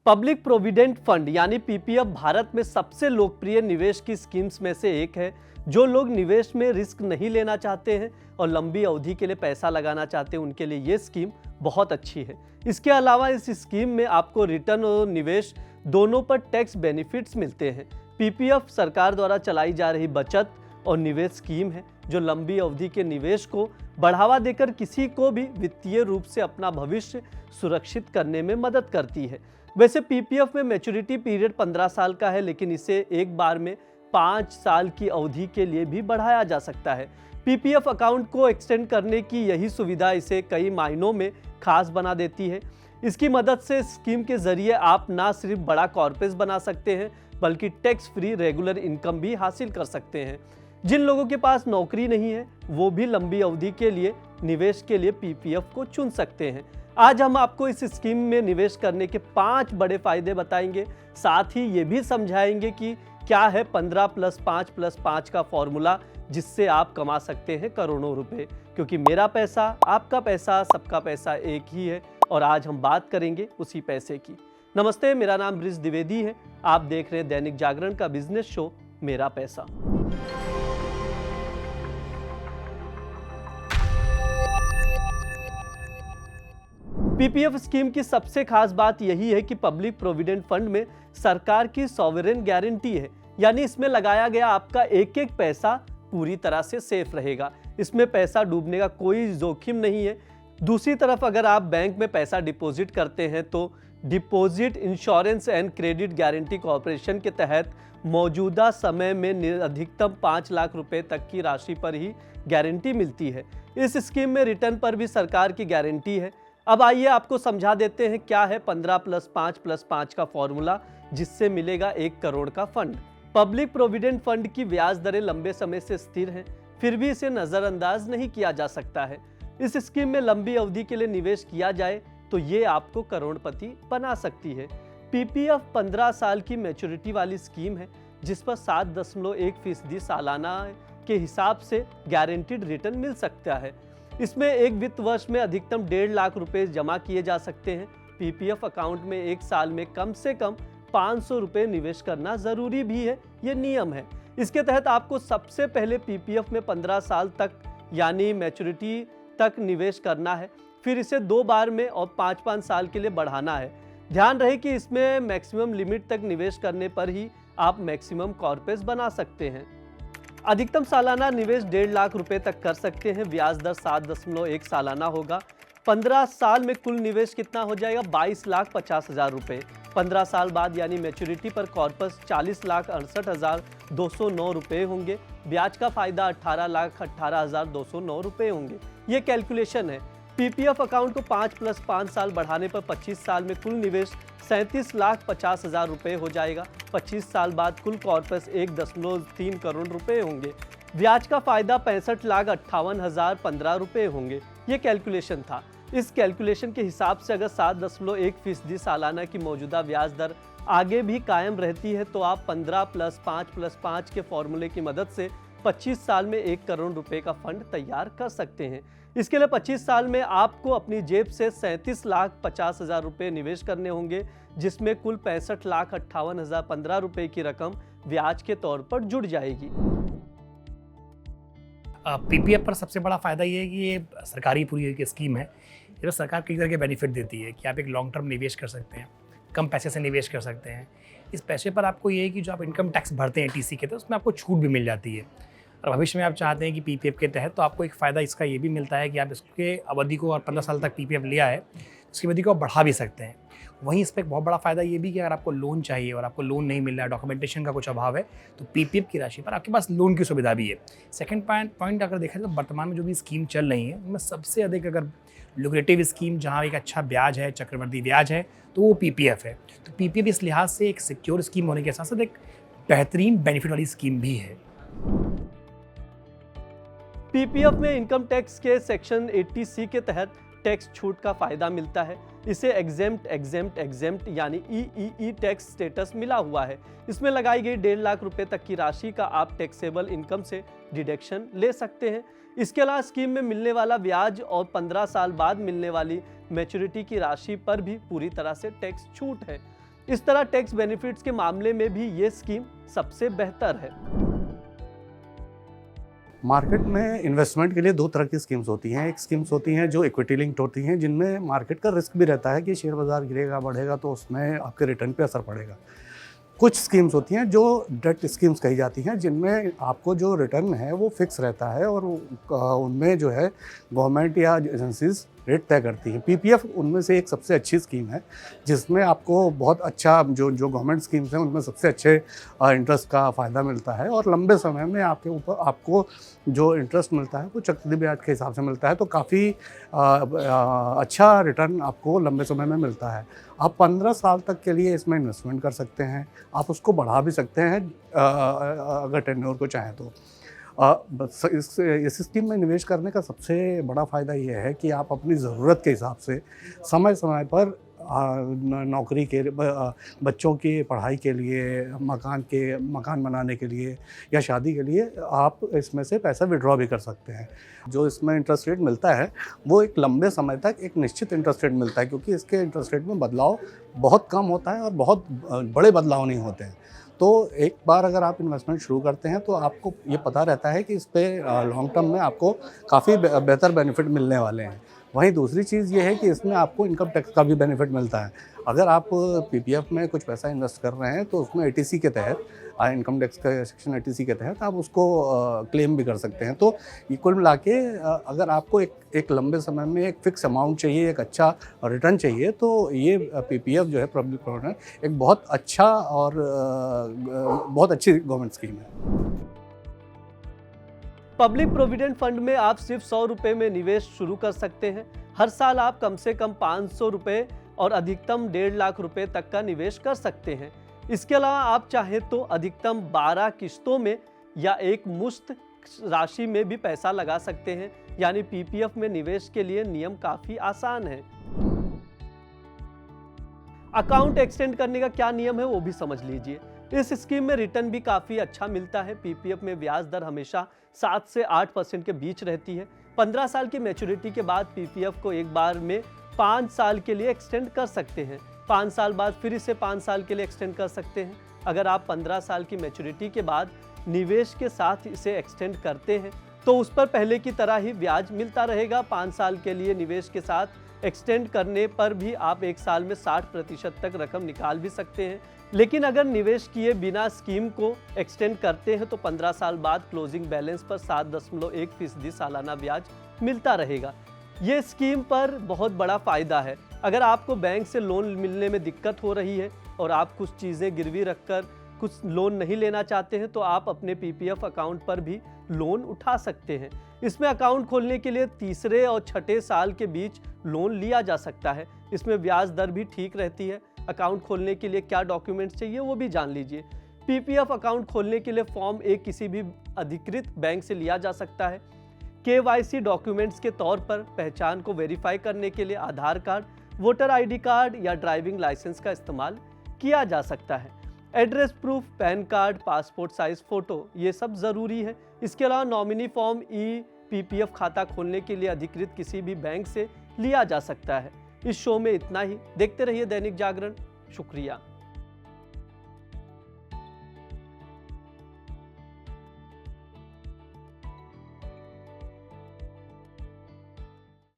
Public provident fund यानी PPF Bharat में सबसे लोकप्रिय निवेश की स्कीम्स में से एक है। जो लोग निवेश में रिस्क नहीं लेना चाहते हैं और लंबी अवधि के लिए पैसा लगाना चाहते हैं, उनके लिए ये स्कीम बहुत अच्छी है। इसके अलावा इस स्कीम में आपको रिटर्न और निवेश दोनों पर टैक्स बेनिफिट्स मिलते हैं। पीपीएफ सरकार द्वारा चलाई जा रही बचत और निवेश स्कीम है जो लंबी अवधि के निवेश को बढ़ावा देकर किसी को भी वित्तीय रूप से अपना भविष्य सुरक्षित करने में मदद करती है। वैसे पीपीएफ में मैच्योरिटी पीरियड 15 साल का है, लेकिन इसे एक बार में 5 साल की अवधि के लिए भी बढ़ाया जा सकता है। पीपीएफ अकाउंट को एक्सटेंड करने की यही सुविधा इसे कई मायनों में खास बना देती है। इसकी मदद से स्कीम के जरिए आप ना सिर्फ बड़ा कॉर्पस बना सकते हैं, बल्कि टैक्स फ्री रेगुलर इनकम भी हासिल कर सकते हैं। जिन लोगों के पास नौकरी नहीं है वो भी लंबी अवधि के लिए निवेश के लिए पीपीएफ को चुन सकते हैं। आज हम आपको इस स्कीम में निवेश करने के 5 बड़े फायदे बताएंगे, साथ ही ये भी समझाएंगे कि क्या है 15 + 5 + 5 का फॉर्मूला जिससे आप कमा सकते हैं करोड़ों रुपए। क्योंकि मेरा पैसा, आपका पैसा, सबका पैसा एक ही है और आज हम बात करेंगे उसी पैसे की। नमस्ते, मेरा नाम ब्रिज द्विवेदी है। आप देख रहे हैं दैनिक जागरण का बिजनेस शो मेरा पैसा। पीपीएफ स्कीम की सबसे खास बात यही है कि पब्लिक प्रोविडेंट फंड में सरकार की सॉवरेन गारंटी है, यानी इसमें लगाया गया आपका एक एक पैसा पूरी तरह से सेफ रहेगा। इसमें पैसा डूबने का कोई जोखिम नहीं है। दूसरी तरफ अगर आप बैंक में पैसा डिपॉजिट करते हैं तो deposit insurance and credit guarantee corporation के तहत मौजूदा समय में अधिकतम 5 लाख रुपए तक की राशि पर ही गारंटी मिलती है। इस स्कीम में रिटर्न पर भी सरकार की गारंटी है। अब आइए आपको समझा देते हैं क्या है 15 + 5 + 5 का फॉर्मूला जिससे मिलेगा 1 करोड़ का फंड। पब्लिक प्रोविडेंट फंड की ब्याज दरें लंबे समय से स्थिर हैं, फिर भी इसे नजरअंदाज नहीं किया जा सकता है। इस स्कीम में लंबी अवधि के लिए निवेश किया जाए तो ये आपको करोड़पति बना सकती है। पीपीएफ 15 साल की मैच्योरिटी वाली स्कीम है जिस पर 7.1% सालाना के हिसाब से गारंटीड रिटर्न मिल सकता है। इसमें एक वित्त वर्ष में अधिकतम 1.5 लाख रुपए जमा किए जा सकते हैं। पीपीएफ अकाउंट में एक साल में कम से कम 500 रुपए निवेश करना जरूरी भी है, ये नियम है। इसके तहत आपको सबसे पहले पीपीएफ में 15 साल तक यानी मैच्योरिटी तक निवेश करना है, फिर इसे 2 बार में और 5-5 साल के लिए बढ़ाना है। ध्यान रहे कि इसमें मैक्सिमम लिमिट तक निवेश करने पर ही आप मैक्सिमम कॉर्पस बना सकते हैं। अधिकतम सालाना निवेश 1.5 लाख रुपए तक कर सकते हैं। ब्याज दर 7.1 सालाना होगा। 15 साल में कुल निवेश कितना हो जाएगा? 22,50,000 रुपए। 15 साल बाद यानी मैच्योरिटी पर कॉर्पस 40,68,209 रुपए होंगे। ब्याज का फायदा 18,18,209 रुपए होंगे। ये कैलकुलेशन है। पीपीएफ अकाउंट को 5 + 5 साल बढ़ाने पर 25 साल में कुल निवेश 37,50,000 रुपए हो जाएगा। 25 साल बाद कुल कॉर्पस 1.3 करोड़ रुपए होंगे। ब्याज का फायदा 65,58,015 रुपए होंगे। ये कैलकुलेशन था। इस कैलकुलेशन के हिसाब से अगर 7.1% सालाना की मौजूदा ब्याज दर आगे भी कायम रहती है तो आप 15 + 5 + 5 के फॉर्मूले की मदद से 25 साल में 1 करोड़ रुपए का फंड तैयार कर सकते हैं। इसके लिए 25 साल में आपको अपनी जेब से 37,50,000 रुपए निवेश करने होंगे, जिसमें कुल 65,58,015 रुपए की रकम ब्याज के तौर पर जुड़ जाएगी। पीपीएफ पर सबसे बड़ा फ़ायदा ये है कि ये सरकारी पूरी एक स्कीम है। ये सरकार कई तरह के बेनिफिट देती है कि आप एक लॉन्ग टर्म निवेश कर सकते हैं, कम पैसे से निवेश कर सकते हैं। इस पैसे पर आपको ये है कि जो आप इनकम टैक्स भरते हैं टीसी के, तो उसमें आपको छूट भी मिल जाती है। और भविष्य में आप चाहते हैं कि पीपीएफ के तहत, तो आपको एक फ़ायदा इसका ये भी मिलता है कि आप इसके अवधि को, और 15 साल तक पीपीएफ लिया है, उसकी अवधि को बढ़ा भी सकते हैं। वहीं इस पर एक बहुत बड़ा फ़ायदा ये भी कि अगर आपको लोन चाहिए और आपको लोन नहीं मिल रहा है, डॉक्यूमेंटेशन का कुछ अभाव है, तो पीपीएफ की राशि पर आपके पास लोन की सुविधा भी है। सेकंड पॉइंट अगर देखा जाए तो वर्तमान में जो भी स्कीम चल रही है उनमें सबसे अधिक अगर लुक्रेटिव स्कीम जहाँ एक अच्छा ब्याज है, चक्रवृद्धि ब्याज है, तो वो पीपीएफ है। तो पीपीएफ इस लिहाज से एक सिक्योर स्कीम होने के साथ साथ एक बेहतरीन बेनिफिट वाली स्कीम भी है। पीपीएफ में इनकम टैक्स के सेक्शन 80C के तहत टैक्स छूट का फायदा मिलता है। इसे एग्जेम्प्ट यानी ईईई टैक्स स्टेटस मिला हुआ है। इसमें लगाई गई 1.5 लाख रुपए तक की राशि का आप टैक्सेबल इनकम से डिडक्शन ले सकते हैं। इसके अलावा स्कीम में मिलने वाला ब्याज और 15 साल बाद मिलने वाली मैच्योरिटी की राशि पर भी पूरी तरह से टैक्स छूट है। इस तरह टैक्स बेनिफिट्स के मामले में भी ये स्कीम सबसे बेहतर है। मार्केट में इन्वेस्टमेंट के लिए दो तरह की स्कीम्स होती हैं। एक स्कीम्स होती हैं जो इक्विटी लिंक्ड होती हैं, जिनमें मार्केट का रिस्क भी रहता है कि शेयर बाज़ार गिरेगा बढ़ेगा तो उसमें आपके रिटर्न पे असर पड़ेगा। कुछ स्कीम्स होती हैं जो डेट स्कीम्स कही जाती हैं, जिनमें आपको जो रिटर्न है वो फिक्स रहता है और उनमें जो है गवर्नमेंट या एजेंसीज रेट तय करती हैं। पीपीएफ उनमें से एक सबसे अच्छी स्कीम है, जिसमें आपको बहुत अच्छा जो गवर्नमेंट स्कीम्स हैं उनमें सबसे अच्छे इंटरेस्ट का फ़ायदा मिलता है और लंबे समय में आपके ऊपर आपको जो इंटरेस्ट मिलता है वो चक्रवृद्धि ब्याज के हिसाब से मिलता है, तो काफ़ी अच्छा रिटर्न आपको लंबे समय में मिलता है। आप 15 साल तक के लिए इसमें इन्वेस्टमेंट कर सकते हैं, आप उसको बढ़ा भी सकते हैं अगर टेन्योर को चाहें तो। इस स्कीम में निवेश करने का सबसे बड़ा फ़ायदा ये है कि आप अपनी ज़रूरत के हिसाब से समय समय पर नौकरी के बच्चों की पढ़ाई के लिए, मकान बनाने के लिए या शादी के लिए आप इसमें से पैसा विड्रॉ भी कर सकते हैं। जो इसमें इंटरेस्ट रेट मिलता है वो एक लंबे समय तक एक निश्चित इंटरेस्ट रेट मिलता है, क्योंकि इसके इंटरेस्ट रेट में बदलाव बहुत कम होता है और बहुत बड़े बदलाव नहीं होते हैं। तो एक बार अगर आप इन्वेस्टमेंट शुरू करते हैं तो आपको ये पता रहता है कि इस पे लॉन्ग टर्म में आपको काफ़ी बेहतर बेनिफिट मिलने वाले हैं। वहीं दूसरी चीज़ ये है कि इसमें आपको इनकम टैक्स का भी बेनिफिट मिलता है। अगर आप पीपीएफ में कुछ पैसा इन्वेस्ट कर रहे हैं तो उसमें एटीसी के तहत इनकम टैक्स का सेक्शन 80 के तहत आप उसको क्लेम भी कर सकते हैं। तो कुल मिला के अगर आपको एक लंबे समय में एक फ़िक्स अमाउंट चाहिए, एक अच्छा रिटर्न चाहिए, तो ये पीपीएफ जो है पब्लिक प्रोविडेंट एक बहुत अच्छा और बहुत अच्छी गवर्नमेंट स्कीम है। पब्लिक प्रोविडेंट फंड में आप सिर्फ 100 रुपये में निवेश शुरू कर सकते हैं। हर साल आप कम से कम 500 रुपये और अधिकतम 1.5 लाख रुपए तक का निवेश कर सकते हैं। इसके अलावा आप चाहें तो अधिकतम 12 किस्तों में या एक मुश्त राशि में भी पैसा लगा सकते हैं। यानी पीपीएफ में निवेश के लिए नियम काफी आसान है। अकाउंट एक्सटेंड करने का क्या नियम है वो भी समझ लीजिए। इस स्कीम में रिटर्न भी काफी अच्छा मिलता है। पीपीएफ में ब्याज दर हमेशा 7 से 8% के बीच रहती है। 15 साल की मैच्योरिटी के बाद पीपीएफ को एक बार में 5 साल के लिए एक्सटेंड कर सकते हैं। 5 साल बाद फिर इसे 5 साल के लिए एक्सटेंड कर सकते हैं। अगर आप 15 साल की मैच्योरिटी के बाद निवेश के साथ इसे एक्सटेंड करते हैं तो उस पर पहले की तरह ही ब्याज मिलता रहेगा। 5 साल के लिए निवेश के साथ एक्सटेंड करने पर भी आप एक साल में 60% तक रकम निकाल भी सकते हैं। लेकिन अगर निवेश किए बिना स्कीम को एक्सटेंड करते हैं तो 15 साल बाद क्लोजिंग बैलेंस पर 7.1% सालाना ब्याज मिलता रहेगा। ये स्कीम पर बहुत बड़ा फायदा है। अगर आपको बैंक से लोन मिलने में दिक्कत हो रही है और आप कुछ चीज़ें गिरवी रखकर कुछ लोन नहीं लेना चाहते हैं तो आप अपने पीपीएफ अकाउंट पर भी लोन उठा सकते हैं। इसमें अकाउंट खोलने के लिए तीसरे और छठे साल के बीच लोन लिया जा सकता है। इसमें ब्याज दर भी ठीक रहती है। अकाउंट खोलने के लिए क्या डॉक्यूमेंट्स चाहिए वो भी जान लीजिए। पीपीएफ अकाउंट खोलने के लिए फॉर्म एक किसी भी अधिकृत बैंक से लिया जा सकता है। केवाईसी डॉक्यूमेंट्स के तौर पर पहचान को वेरीफाई करने के लिए आधार कार्ड, वोटर आईडी कार्ड या ड्राइविंग लाइसेंस का इस्तेमाल किया जा सकता है। Address proof, pan card, passport size photo, ये सब ज़रूरी है। इसके अलावा नॉमिनी फॉर्म पीपीएफ खाता खोलने के लिए अधिकृत किसी भी बैंक से लिया जा सकता है। इस शो में इतना ही। देखते रहिए दैनिक जागरण। शुक्रिया।